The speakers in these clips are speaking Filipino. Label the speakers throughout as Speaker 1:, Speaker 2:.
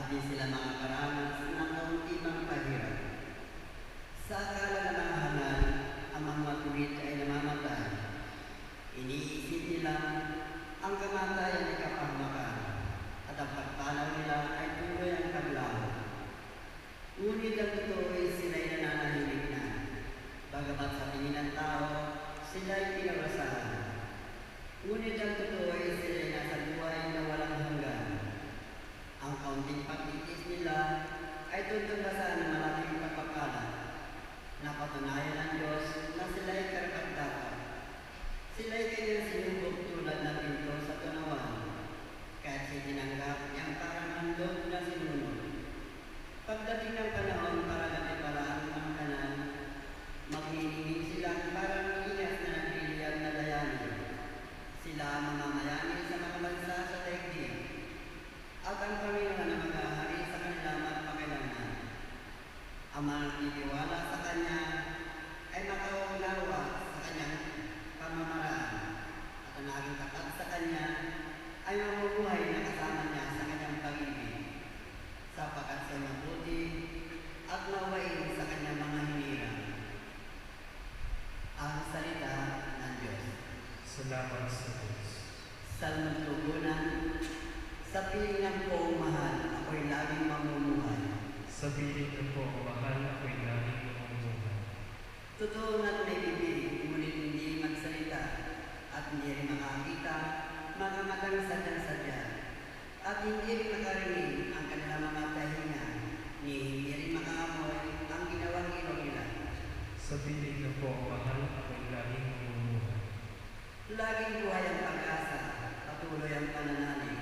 Speaker 1: di sila makakaranas ng kauntimang pahirap. Sa akala na mahangal, ang mga matuwid ay namamatay. Iniisip nila ang kamatayan ay kapahamakan at ang pagpanaw nila ay tuloy ang kablaw. Ngunit ang totoo ay sila'y nananahimik na, bagamat sa tingin ng tao, sila'y pinawasahan. Ngunit ang totoo ay sila'y nasa buhay na walang hanggan. Ang kaunting pagtitis nila ay tutubasan ng malaking pagpapala. Napatunayan ng Diyos na sila'y karapat-dapat. Sila'y kanyang sinubok tulad ng pinto sa tunawan, kahit sininanggap niyang parang handog na sinunod. Pagdating ng panahon para natipalaan ang kanan, maghihinging silang parang ingas na nagliliyab na dayanin. Sila ang mamamayani sa mga bansa sa daigdig, at ang Panginoon na mag-ahari sa kanila magpakilanman. Ang mga nagtitiwala sa Kanya ay makaunawa sa Kanyang pamamaraan, at ang naging tapat sa Kanya ay mamubuhay na kasama niya sa Kanyang pag-ibig, sapagkat siya mabuti at mawain sa Kanyang mga hinirang. Ang salita ng Diyos.
Speaker 2: Salamat sa Diyos.
Speaker 1: Salmong tugunan, sa piling ng poong mahal, ako'y laging mamumuhay.
Speaker 2: Sa piling ng poong mahal, ako'y laging mamumuhay.
Speaker 1: Totoo na't may bibig, ngunit hindi magsalita, at hindi rin makakita, mga matang sadya-sadya, at hindi rin makarinig ang kanilang mga tahinga, ni hindi rin makaamoy ang ginawang ilong nila.
Speaker 2: Sa piling ng poong mahal, ako'y laging mamumuhay.
Speaker 1: Laging buhay ang pag-asa, patuloy ang pananalig.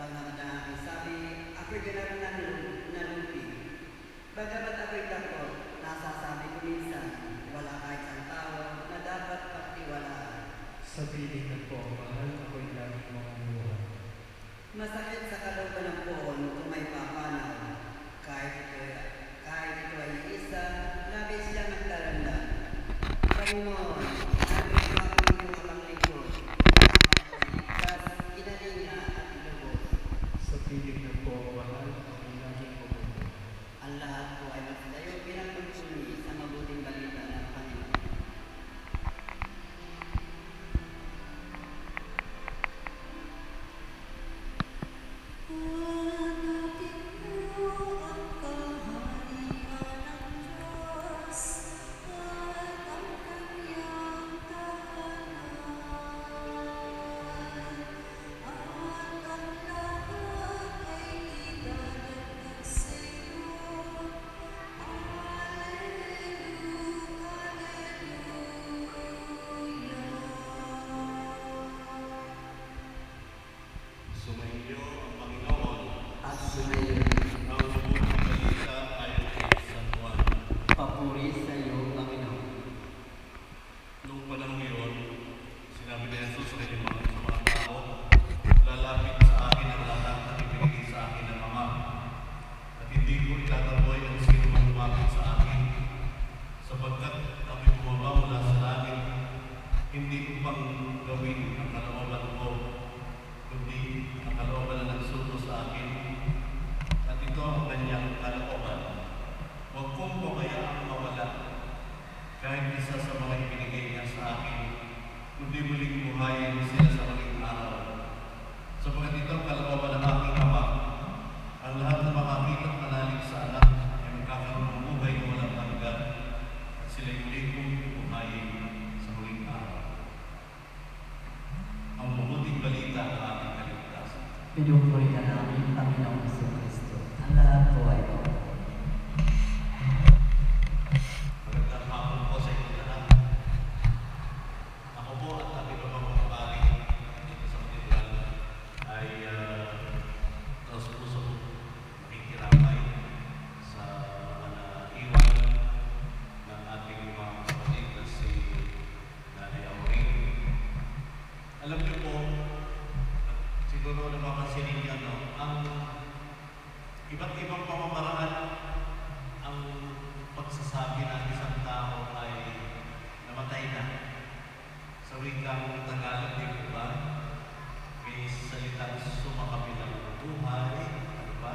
Speaker 1: Bagamat ang aking sabi, ako'y ganang nalupi. Bagamat ako'y takot, nasasabi ko minsan, wala kahit ang tao na dapat pagtiwalaan.
Speaker 2: Sa piling ng poong mahal, ako'y laging mamumuhay.
Speaker 1: Masakit sa kalooban ng poon kung may papanaw. Kahit ito ay isa, labis siya magdaranda. Panginoon, namin ang iyong amang lingkod. Inaling niya at ilubos.
Speaker 2: Sa piling ng poong mahal, ako'y laging mamumuhay.
Speaker 1: Ang lahat po ay magtayo bilang pagpuni sa mabuting balita ng Panginoon.
Speaker 3: Sumainyo ang Panginoon
Speaker 1: At sumayo,
Speaker 3: ang mabuting balita ayon kay San Juan.
Speaker 1: papuri sa iyo, Panginoon.
Speaker 3: Noong panahon iyon, sinabi ni Jesus sa kanyang mga tao, lalapit sa akin ang lahat na ibinigay sa akin ng Ama, at hindi ko itataboy ang sino mang lumapit sa akin, sapagkat kami bumaba mula sa langit, hindi upang gawin ang kalooban ko, kundi ang kalooban na nagsuto sa akin, at ito ang kanyang kalooban. Huwag kong pabayaang mawala kahit isa sa mga ibinigay niya sa akin, kundi muling buhayin sila sa huling araw. Sapagkat ito ang kalooban ng aking Ama, ang lahat na makakita at manalig sa anak ay magkakaroon ng buhay na walang hanggan, at sila'y muling kong buhayin sa huling araw. Ang mabuting balita ng ating kaligtasan.
Speaker 1: Pinupuri ka namin, Panginoong Jesucristo. Ang lahat po ay
Speaker 3: Magandang hapon po sa inyo lahat. Ako po at ating mga kapatid dito sa Katedral ay taos-puso nakikiramay sa mga naiwan ng ating mga kapatid na si Nanay Auring. Alam niyo po, siguro napapansin ninyo, ang iba't ibang pamamaraan ang pagsasabi ng isang tao ay namatay na. Sa wikang Tagalog, di po ba? May salitang sumakabilang buhay, ano ba?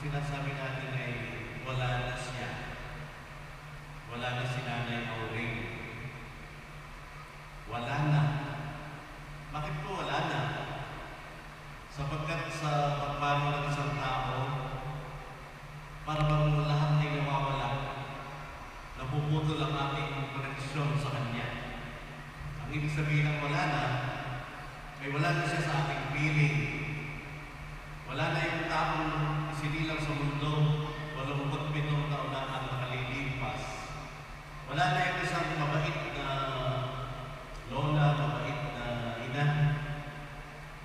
Speaker 3: sinasabi natin ay wala na siya. Wala na si Nanay Auring. Wala na. Bakit po wala na? Sapagkat sa pagmano ng isang tao, para bang lahat ay nawawala. Napuputol ang ating koneksyon sa Kanya. Ang ibig sabihin ng wala na, ay wala na siya sa ating piling. Wala na yung taong isinilang sa mundo, 87 taon na ang nakalilipas. Wala na yung isang mabait na lola, mabait na ina.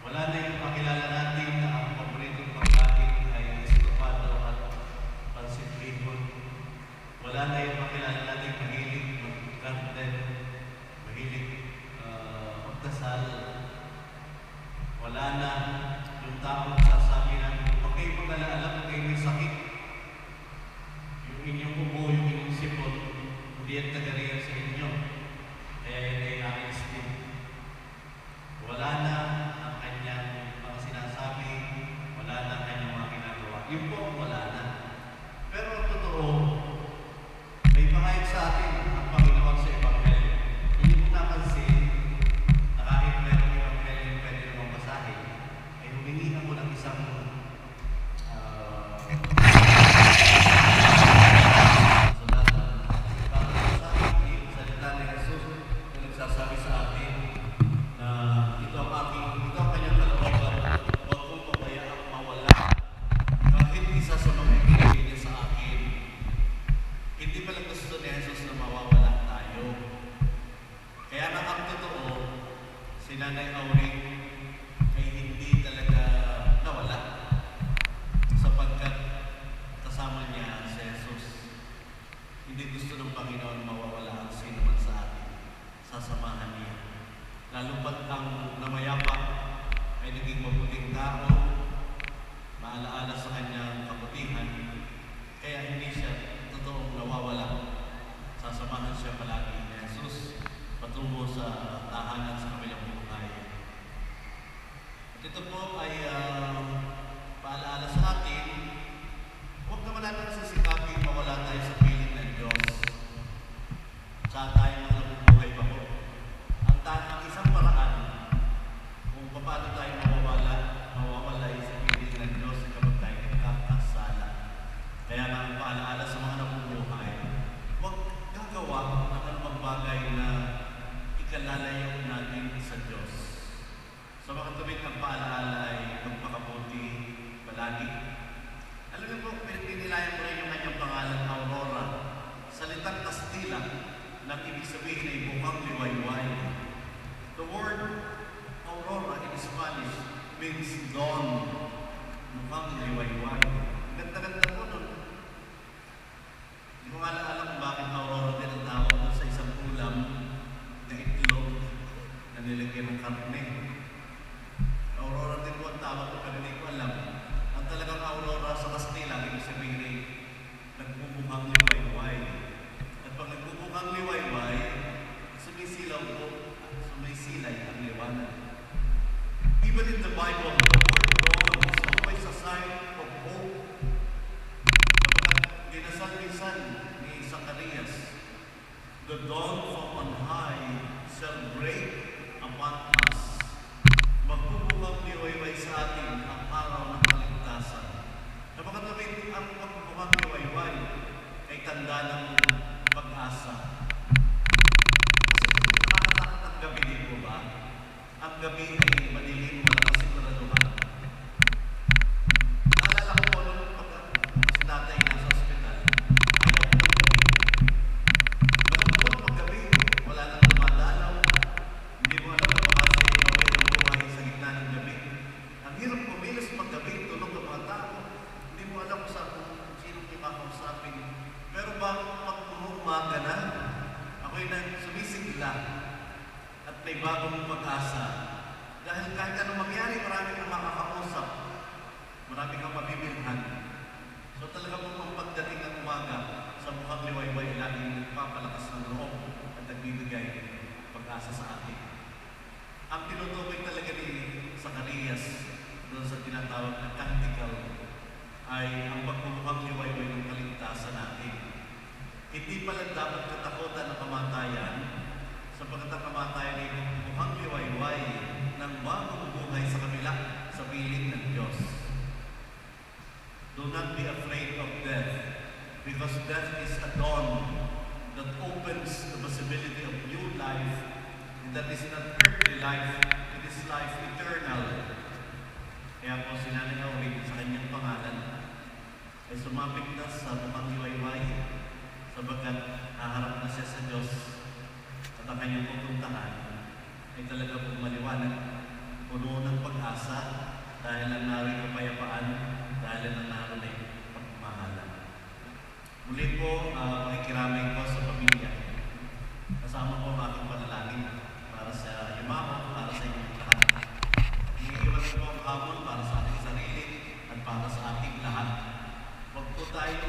Speaker 3: Wala na yung pakilala natin na ang paboritong pagkain ay estofado at pansit bacon. Wala na yung pakilala natin mahilig mag-garden, mahilig magdasal. Wala na yung taong sasabi na huwag kayo mag-alala kung kayo may sakit. Yung inyong ubo, yung inyong sipon, hindi yan tagariyan sa inyo. Kaya yan ay alis din. Wala na ang kanyang mga sinasabi, wala na ang kanyang mga ginagawa. Yun po wala na. Pero ang totoo, may pangayag sa atin ang Panginoon sa Ebanghelyo. Hindi mo napansin na kahit meron Ebanghelyo pwede namang basahin, ay humingi ako ng isang sabi sa atin na ito ang kanyang kalooban, huwag kong pabayaang mawala kahit isa sa mga ibigay niya sa akin. Hindi pala gusto ni Jesus na mawawala tayo. Kaya na ang totoo, si Nanay Auring ay hindi talaga nawala sapagkat kasama niya si Jesus. Hindi gusto ng Panginoon mawawala ang sino man sa atin. Sasamahan niya. Lalo pat ang namayapa ay naging mabuting tao, maalaala sa kanyang kabutihan, kaya hindi siya totoong nawawala. Sasamahan siya palagi ni Jesus patungo sa tahanan sa kabilang buhay. At ito po ay paalaala sa atin, huwag naman natin sisikapin mawala tayo sa piling ng Diyos. Saan tayo buhay pa po. Ang isang paraan kung paano tayo mawawala sa piling ng Diyos kapag tayo nagkakasala. Kaya nga ang paalaala sa mga nabubuhay, huwag gagawa ng anumang bagay na ikalalayo natin sa Diyos. Sa mga tubig ang paalaala ay magpakabuti palagi. Alam niyo po, pininilayan ko rin yung kanyang pangalan, Aurora. Salitang Kastila, nang ibig sabihin ay bukang liwayway. The word aurora in Spanish means dawn. Bukang liwayway. Ganda-ganda po nun. Hindi ko alam kung bakit aurora din ang tawag doon sa isang ulam na itlog na nilagyan ng karne. Aurora din po ang tawag ko pero hindi ko alam. Ang talagang aurora sa Kastila, ibig sabihin ay nagbubukang liwayway. Pag nagbubukang liwayway, sumisilaw po, sumisilay ang liwanag. Even in the Bible, the word dawn is always a sign of hope. Kapag dinasal minsan ni Zacarias, the dawn from on high shall break upon us. Magbubukang liwayway sa atin ang araw ng kaligtasan. Napakatawid ang magbubukang liwayway ay tanda ng pag-asa. Kasi nakakatakot ang gabi din po ba? Ang gabi ay madilim, wala kasi kuraduhan. Naalala ko po nung si tatay nasa ospital, ayaw ko ng gabi. Malungkot pag gabi, wala nang dumadalaw. Hindi mo alam na baka siya inaway ng buhay sa gitna ng gabi. Ang hirap kumilos pag gabi, tulog ang mga tao. Hindi mo alam kung sinong ikakausapin. Pero pag umaga na, ako'y sumisigla at may bagong pag-asa. Dahil kahit anong mangyari, marami kang makakausap. Marami kang mabibilhan. So talaga pong pagdating ng umaga sa bukang liwayway, laging nagpapalakas ng loob at nagbibigay pag-asa sa atin. Ang tinutukoy talaga ni Zacarias doon sa tinatawag na canticle ay ang pagmumukhang liwayway ng kaligtasan natin. Hindi pala dapat katakutan ang kamatayan, sapagkat ang kamatayan ay mukhang liwayway ng bagong buhay sa kabila sa piling ng Diyos. Do not be afraid of death, because death is a dawn that opens the possibility of new life, and that is not earthly life, it is life eternal. Kaya po si Nanay Auring sa kanyang pangalan ay sumapit na sa mukhang liwayway, sapagkat haharap na siya sa Diyos at ang kanyang pupuntahan ay talaga pong maliwanag, puno ng pag-asa dahil ang naro'y kapayapaan, dahil ang naro'y pagmamahalan. Muli po, makikiramay ko sa pamilya. Kasama po ang aking panalangin para sa Yumao, para sa inyong lahat. Iniiwan ko ang hamon para sa ating sarili at para sa ating lahat. Huwag po tayo